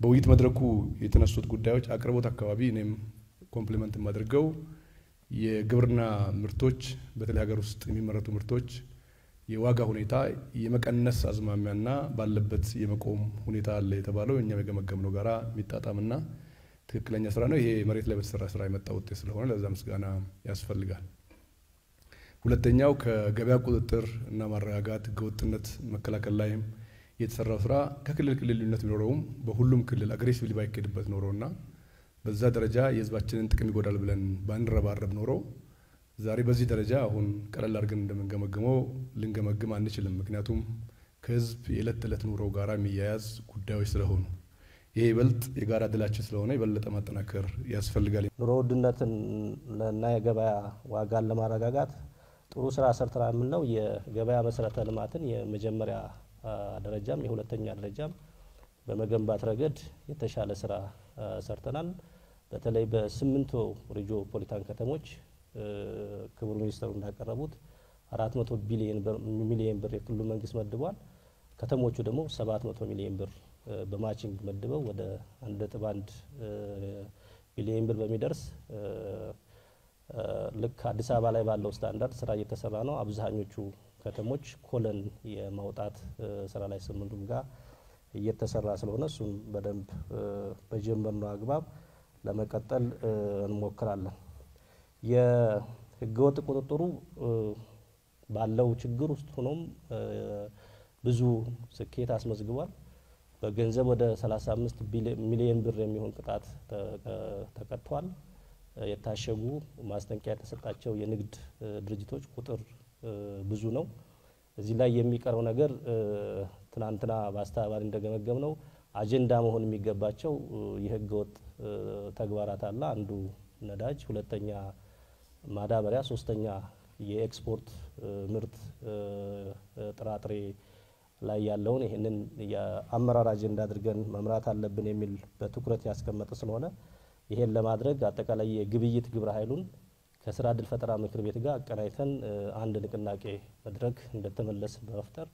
በውይይት መድረኩ የተነሱት ጉዳዮች አቅርቦት አካባቢ እኔም ኮምፕሊመንት ማድርገው የግብርና ምርቶች በተለይ ሀገር ውስጥ የሚመረቱ ምርቶች የዋጋ ሁኔታ የመቀነስ አዝማሚያና ባለበት የመቆም ሁኔታ አለ የተባለው እኛም የገመገምነው ጋራ የሚጣጣምና ትክክለኛ ስራ ነው። ይሄ መሬት ላይ በተሰራ ስራ የመጣ ውጤት ስለሆነ ለዛ ምስጋና ያስፈልጋል። ሁለተኛው ከገበያ ቁጥጥር እና ማረጋጋት ህገወጥነት መከላከል ላይም የተሰራው ስራ ከክልል ክልል ልዩነት ቢኖረውም በሁሉም ክልል አግሬሲቭሊ ባይከድበት ኖሮና በዛ ደረጃ የህዝባችንን ጥቅም ይጎዳል ብለን ባንረባረብ ኖሮ ዛሬ በዚህ ደረጃ አሁን ቀለል አድርገን እንደምንገመግመው ልንገመግም አንችልም። ምክንያቱም ከህዝብ የዕለት ተዕለት ኑሮ ጋራ የሚያያዝ ጉዳዮች ስለሆኑ ይሄ ይበልጥ የጋራ ድላችን ስለሆነ የበለጠ ማጠናከር ያስፈልጋል። ኑሮ ውድነትን እና የገበያ ዋጋን ለማረጋጋት ጥሩ ስራ ሰርተናል የምንለው የገበያ መሰረተ ልማትን የመጀመሪያ ደረጃም የሁለተኛ ደረጃም በመገንባት ረገድ የተሻለ ስራ ሰርተናል። በተለይ በ8 ሪጂኦፖሊታን ከተሞች ክቡር ሚኒስትሩ እንዳቀረቡት 400 ሚሊዮን ብር የክልሉ መንግስት መድቧል። ከተሞቹ ደግሞ 700 ሚሊዮን ብር በማቺንግ መድበው ወደ 1.1 ቢሊዮን ብር በሚደርስ ልክ አዲስ አበባ ላይ ባለው ስታንዳርድ ስራ እየተሰራ ነው። አብዛኞቹ ከተሞች ኮለን የማውጣት ስራ ላይ ስምንቱም ጋር እየተሰራ ስለሆነ እሱን በደንብ በጀመርነው አግባብ ለመቀጠል እንሞክራለን። የህገወጥ ቁጥጥሩ ባለው ችግር ውስጥ ሆኖም ብዙ ስኬት አስመዝግቧል። በገንዘብ ወደ 35 ሚሊዮን ብር የሚሆን ቅጣት ተቀጥቷል። የታሸጉ ማስጠንቀቂያ የተሰጣቸው የንግድ ድርጅቶች ቁጥር ብዙ ነው። እዚህ ላይ የሚቀረው ነገር ትናንትና በአስተባባሪ እንደገመገም ነው አጀንዳ መሆን የሚገባቸው የህገወጥ ተግባራት አለ። አንዱ ነዳጅ፣ ሁለተኛ ማዳበሪያ፣ ሶስተኛ የኤክስፖርት ምርት ጥራጥሬ ላይ ያለውን ይሄንን የአመራር አጀንዳ አድርገን መምራት አለብን የሚል በትኩረት ያስቀመጠ ስለሆነ ይሄን ለማድረግ አጠቃላይ የግብይት ግብረ ኃይሉን ከስራ ዕድል ፈጠራ ምክር ቤት ጋር አቀናይተን አንድ ንቅናቄ መድረክ እንደተመለስ በመፍጠር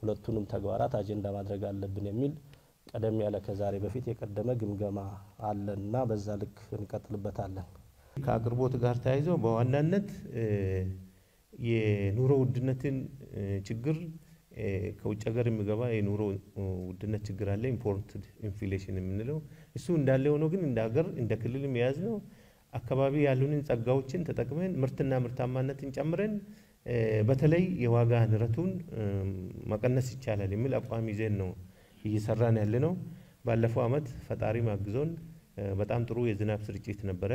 ሁለቱንም ተግባራት አጀንዳ ማድረግ አለብን የሚል ቀደም ያለ ከዛሬ በፊት የቀደመ ግምገማ አለና በዛ ልክ እንቀጥልበታለን። ከአቅርቦት ጋር ተያይዞ በዋናነት የኑሮ ውድነትን ችግር ከውጭ ሀገር የሚገባ የኑሮ ውድነት ችግር አለ፣ ኢምፖርትድ ኢንፍሌሽን የምንለው እሱ እንዳለ ሆኖ ግን እንደ ሀገር እንደ ክልል የሚያዝ ነው። አካባቢ ያሉንን ጸጋዎችን ተጠቅመን ምርትና ምርታማነትን ጨምረን በተለይ የዋጋ ንረቱን መቀነስ ይቻላል የሚል አቋም ይዘን ነው እየሰራን ያለ ነው። ባለፈው አመት ፈጣሪ ማግዞን በጣም ጥሩ የዝናብ ስርጭት ነበረ።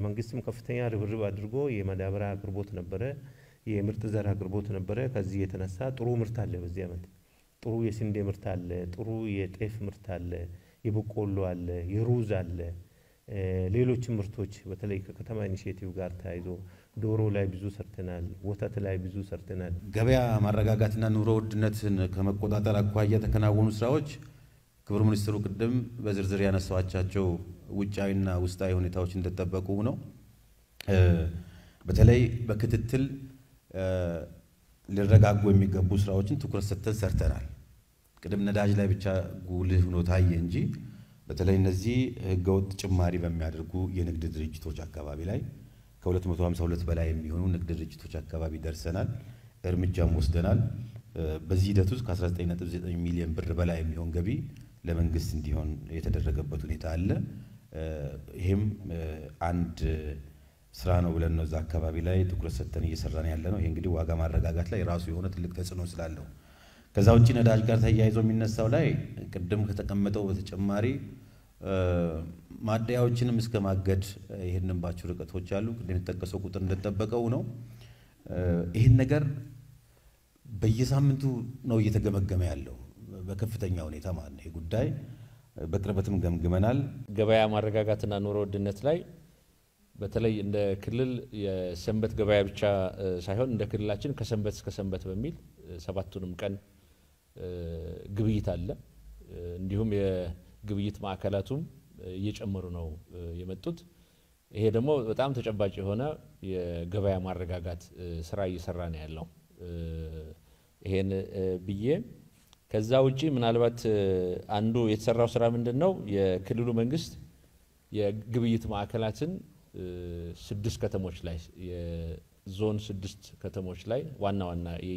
መንግስትም ከፍተኛ ርብርብ አድርጎ የማዳበሪያ አቅርቦት ነበረ፣ የምርጥ ዘር አቅርቦት ነበረ። ከዚህ የተነሳ ጥሩ ምርት አለ። በዚህ አመት ጥሩ የስንዴ ምርት አለ፣ ጥሩ የጤፍ ምርት አለ፣ የበቆሎ አለ፣ የሩዝ አለ፣ ሌሎች ምርቶች በተለይ ከከተማ ኢኒሼቲቭ ጋር ተያይዞ ዶሮ ላይ ብዙ ሰርተናል፣ ወተት ላይ ብዙ ሰርተናል። ገበያ ማረጋጋትና ኑሮ ውድነትን ከመቆጣጠር አኳያ የተከናወኑ ስራዎች ክቡር ሚኒስትሩ ቅድም በዝርዝር ያነሳዋቸው ውጫዊና ውስጣዊ ሁኔታዎች እንደተጠበቁ ነው። በተለይ በክትትል ሊረጋጉ የሚገቡ ስራዎችን ትኩረት ሰጥተን ሰርተናል። ቅድም ነዳጅ ላይ ብቻ ጉልህ ሆኖ ታየ እንጂ በተለይ እነዚህ ህገወጥ ጭማሪ በሚያደርጉ የንግድ ድርጅቶች አካባቢ ላይ ከ252 በላይ የሚሆኑ ንግድ ድርጅቶች አካባቢ ደርሰናል፣ እርምጃም ወስደናል። በዚህ ሂደት ውስጥ ከ19.9 ሚሊዮን ብር በላይ የሚሆን ገቢ ለመንግስት እንዲሆን የተደረገበት ሁኔታ አለ። ይሄም አንድ ስራ ነው ብለን ነው እዛ አካባቢ ላይ ትኩረት ሰጥተን እየሰራን ያለ ነው። ይሄ እንግዲህ ዋጋ ማረጋጋት ላይ ራሱ የሆነ ትልቅ ተጽዕኖ ስላለው ከዛ ውጪ ነዳጅ ጋር ተያይዞ የሚነሳው ላይ ቅድም ከተቀመጠው በተጨማሪ ማደያዎችንም እስከ ማገድ ይሄንንባቸው ርቀቶች አሉ። ቅድም የተጠቀሰው ቁጥር እንደተጠበቀው ነው። ይሄን ነገር በየሳምንቱ ነው እየተገመገመ ያለው በከፍተኛ ሁኔታ ማለት ነው። ይሄ ጉዳይ በቅርበትም ገምግመናል። ገበያ ማረጋጋትና ኑሮ ውድነት ላይ በተለይ እንደ ክልል የሰንበት ገበያ ብቻ ሳይሆን እንደ ክልላችን ከሰንበት እስከ ሰንበት በሚል ሰባቱንም ቀን ግብይት አለ። እንዲሁም የግብይት ማዕከላቱም እየጨመሩ ነው የመጡት። ይሄ ደግሞ በጣም ተጨባጭ የሆነ የገበያ ማረጋጋት ስራ እየሰራ ነው ያለው። ይሄን ብዬ ከዛ ውጪ ምናልባት አንዱ የተሰራው ስራ ምንድነው የክልሉ መንግስት የግብይት ማዕከላትን 6 ከተሞች ላይ የዞን 6 ከተሞች ላይ ዋና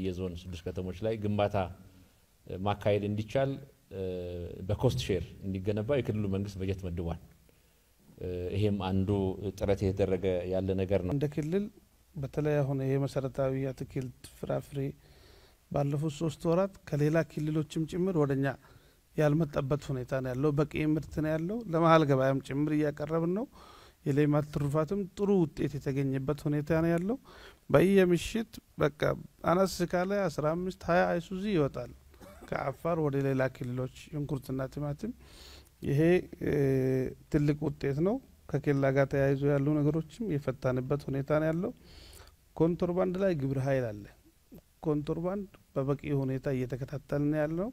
የዞን 6 ከተሞች ላይ ግንባታ ማካሄድ እንዲቻል በኮስት ሼር እንዲገነባ የክልሉ መንግስት በጀት መድቧል። ይሄም አንዱ ጥረት የተደረገ ያለ ነገር ነው። እንደ ክልል በተለይ አሁን ይሄ መሰረታዊ አትክልት ፍራፍሬ ባለፉት 3 ወራት ከሌላ ክልሎችም ጭምር ወደኛ ያልመጣበት ሁኔታ ነው ያለው። በቂ ምርት ነው ያለው። ለመሀል ገበያም ጭምር እያቀረብን ነው። የሌማት ትሩፋትም ጥሩ ውጤት የተገኘበት ሁኔታ ነው ያለው። በየምሽት በቃ አነስ ካለ 15 20 አይሱዚ ይወጣል ከአፋር ወደ ሌላ ክልሎች ሽንኩርትና ቲማቲም። ይሄ ትልቅ ውጤት ነው። ከኬላ ጋር ተያይዞ ያሉ ነገሮችም የፈታንበት ሁኔታ ነው ያለው። ኮንትሮባንድ ላይ ግብረ ኃይል አለ። ኮንትሮባንድ በበቂ ሁኔታ እየተከታተልን ያለው።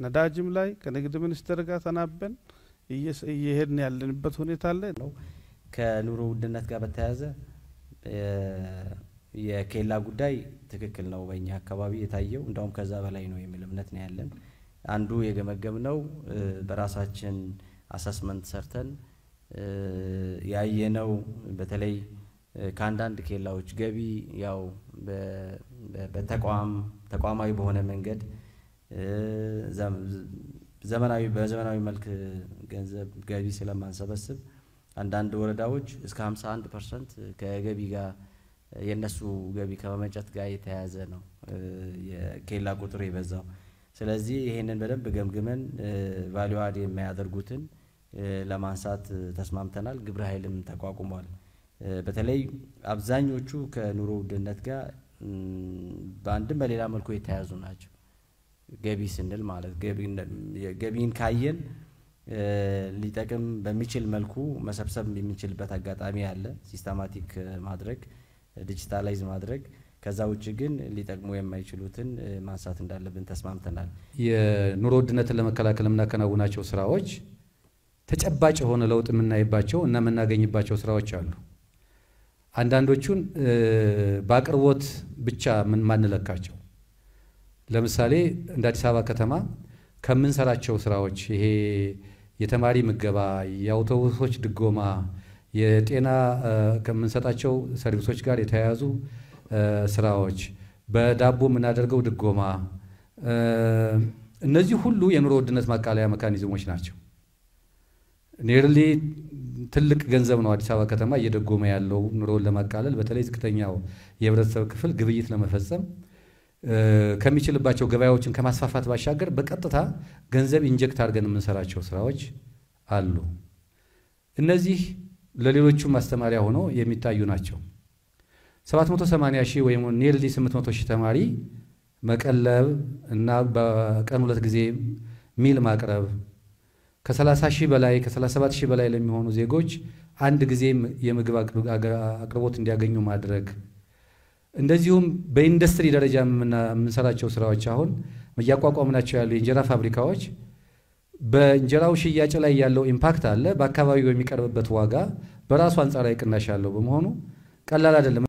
ነዳጅም ላይ ከንግድ ሚኒስቴር ጋር ተናበን እየሄድን ያለንበት ሁኔታ አለ ነው። ከኑሮ ውድነት ጋር በተያያዘ የኬላ ጉዳይ ትክክል ነው በእኛ አካባቢ የታየው። እንደውም ከዛ በላይ ነው የሚል እምነት ነው ያለን። አንዱ የገመገም ነው በራሳችን አሰስመንት ሰርተን ያየነው በተለይ ከአንዳንድ ኬላዎች ገቢ ያው በተቋማዊ በሆነ መንገድ በዘመናዊ መልክ ገንዘብ ገቢ ስለማንሰበስብ አንዳንድ ወረዳዎች እስከ 51% ከገቢ ጋር የነሱ ገቢ ከመመንጨት ጋር የተያያዘ ነው የኬላ ቁጥር የበዛው። ስለዚህ ይሄንን በደንብ ገምግመን ቫልዩ አድ የሚያደርጉትን ለማንሳት ተስማምተናል። ግብረ ኃይልም ተቋቁሟል። በተለይ አብዛኞቹ ከኑሮ ውድነት ጋር በአንድም በሌላ መልኩ የተያያዙ ናቸው። ገቢ ስንል ማለት ገቢን ካየን ሊጠቅም በሚችል መልኩ መሰብሰብ የሚችልበት አጋጣሚ አለ። ሲስተማቲክ ማድረግ ዲጂታላይዝ ማድረግ። ከዛ ውጭ ግን ሊጠቅሙ የማይችሉትን ማንሳት እንዳለብን ተስማምተናል። የኑሮ ውድነትን ለመከላከል የምናከናውናቸው ስራዎች ተጨባጭ የሆነ ለውጥ የምናይባቸው እና የምናገኝባቸው ስራዎች አሉ። አንዳንዶቹን በአቅርቦት ብቻ ማንለካቸው። ለምሳሌ እንደ አዲስ አበባ ከተማ ከምንሰራቸው ስራዎች ይሄ የተማሪ ምገባ፣ የአውቶቡሶች ድጎማ፣ የጤና ከምንሰጣቸው ሰርቪሶች ጋር የተያያዙ ስራዎች፣ በዳቦ የምናደርገው ድጎማ፣ እነዚህ ሁሉ የኑሮ ውድነት ማቃለያ ሜካኒዝሞች ናቸው። ኔርሊ ትልቅ ገንዘብ ነው አዲስ አበባ ከተማ እየደጎመ ያለው ኑሮን ለማቃለል በተለይ ዝቅተኛው የህብረተሰብ ክፍል ግብይት ለመፈጸም ከሚችልባቸው ገበያዎችን ከማስፋፋት ባሻገር በቀጥታ ገንዘብ ኢንጀክት አድርገን የምንሰራቸው ስራዎች አሉ። እነዚህ ለሌሎቹ ማስተማሪያ ሆኖ የሚታዩ ናቸው። 780 ሺህ ወይም ኔርሊ 800 ሺህ ተማሪ መቀለብ እና በቀን 2 ጊዜ ሚል ማቅረብ ከ30 ሺህ በላይ ከ37 ሺህ በላይ ለሚሆኑ ዜጎች አንድ ጊዜ የምግብ አቅርቦት እንዲያገኙ ማድረግ። እንደዚሁም በኢንዱስትሪ ደረጃ የምንሰራቸው ስራዎች አሁን እያቋቋምናቸው ያሉ የእንጀራ ፋብሪካዎች በእንጀራው ሽያጭ ላይ ያለው ኢምፓክት አለ። በአካባቢው የሚቀርብበት ዋጋ በራሱ አንጻራዊ ቅናሽ ያለው በመሆኑ ቀላል አይደለም።